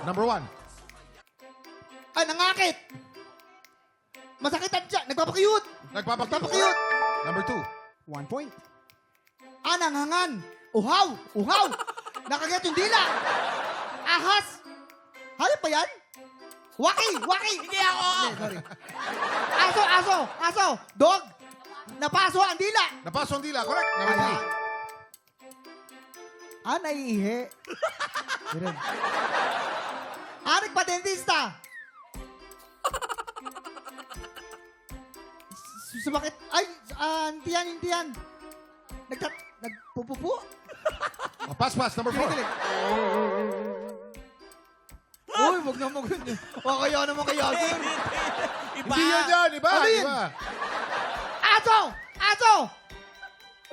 Number 1. Ay, nangakit. Masakitan siya. Nagpapakiyot. Nagpapakiyot. Number 2. 1 point. Ah, nanghangan. Uhaw. Uhaw. Nakagat yung dila. Ahas. Hayop pa yan? Waki. Waki. Hindi ako. Sorry. Aso. Aso. Aso. Dog. Napaso ang dila. Napasok ang dila. Correct. Number 3. Ah, naiihi. Diren. Ah, nagpa-dentista. Sumakit. Ay, hindi yan. Nagpupupo. Oh, pass. Number 4. Uy, wag na mo ganyan. O, kaya naman kaya. Sir. Iba. Hindi yan yan. Iba. Ano yun? Iba. Aso! Aso!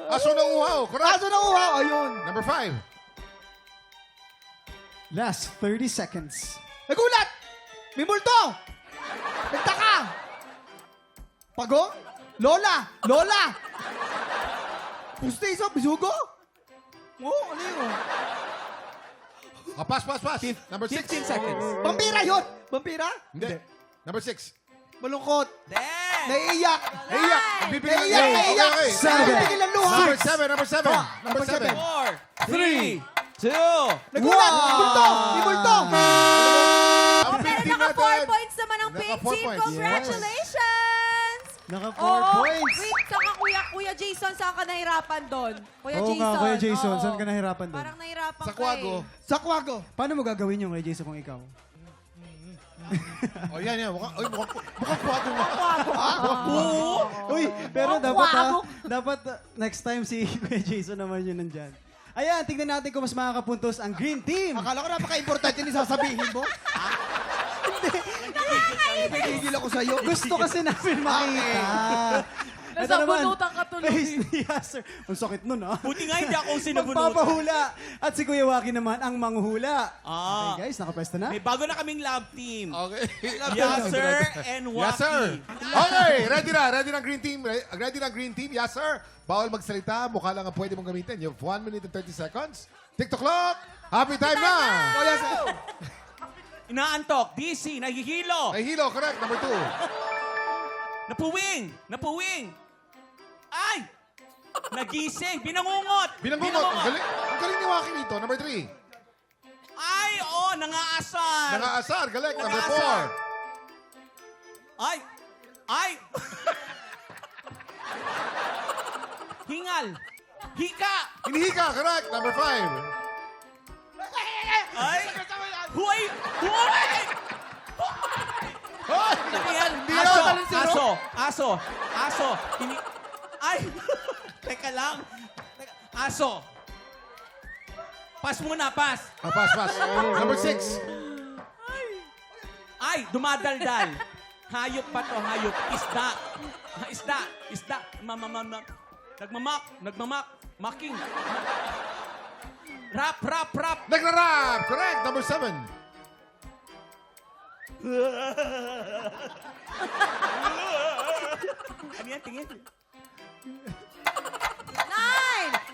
Aso na uhaw. Correct. Aso na uhaw. Ayun. Number 5. Last 30 seconds. Nagulat! May multo! Nagtaka! Pagong? Lola! Lola! Pustiso? Bisugo? Oo, ano yun? Oh, pass. Number 6. 15 seconds. Vampira yun! Vampira? Hindi. Number 6. Malungkot. Damn. Naiiyak. Naiyak. Bibigyan ng Naiiyak, luha. naiiyak. Okay. Nabibigil ng luha. Number 7. Number 7. 4, 3, 2. Nagulat! May multo! May multo! Ang Pero pink team naka 4 natin. points naman ang Naka pink 4 team. points. Congratulations! Naka 4 Oo. points. Wait, saka Kuya Jason, saan ka nahirapan doon? Kuya Oo Jason. nga, Kuya Jason. oo. Saan ka nahirapan doon? Parang nahirapan Sa ka Quago. eh. Sa kwago. Paano mo gagawin yung Kuya Jason kung ikaw? Oh, yan. Mukhang kuwato mo. Uy, pero Wow, dapat wow. dapat next time si Kuya Jason naman yun nandyan. Ayan, tignan natin kung mas makakapuntos ang Green Team. Akala ko napaka-importante ni sasabihin mo. Nagigil ako sa'yo. Gusto kasi namin makita. Nasa bunutan ka tuloy. Face ni Yasser. Ang sakit nun, ah. Buti nga hindi ako sinabunutan. Magpapahula. At si Kuya Waki naman ang manghuhula. Ah. Okay, guys, nakapwesto na. May bago na kaming love team. Okay. Yasser and Waki. Yes, sir. Okay, ready na. Ready na Green Team. Ready na Green Team. Yes, sir. Bawal magsalita. Mukha lang ang pwede mong gamitin. You have 1 minute and 30 seconds. TikTok clock. Happy time na. Oh, yes, sir. Inaantok. DC. Nahihilo. Ay, hilo. Correct. Number 2. Napuwing. Ay! Nagising. Binangungot. Binangungot. Ang galing ni Waki dito. Number 3. Ay, oo. Nangaasar. Nangaasar. Galing. Number Nangaasar. 4. Ay! Hingal. Hika. Hinihika. Correct. Number 5. Ay! Huway! Hoy! Hindi yan. Hindi yan. Aso. Ay! Teka lang. Aso. Pass muna, pass. Oh, pass. Number 6. Ay, dumadaldal. Hayop pa to, hayop. Isda. Nagmamak. Making. Rap. Nagrarap. Correct. Number 7. Ano yan, tingin? 9!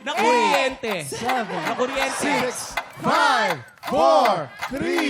Nakuryente. 7, Nakuryente. 6, 5, 4, 3,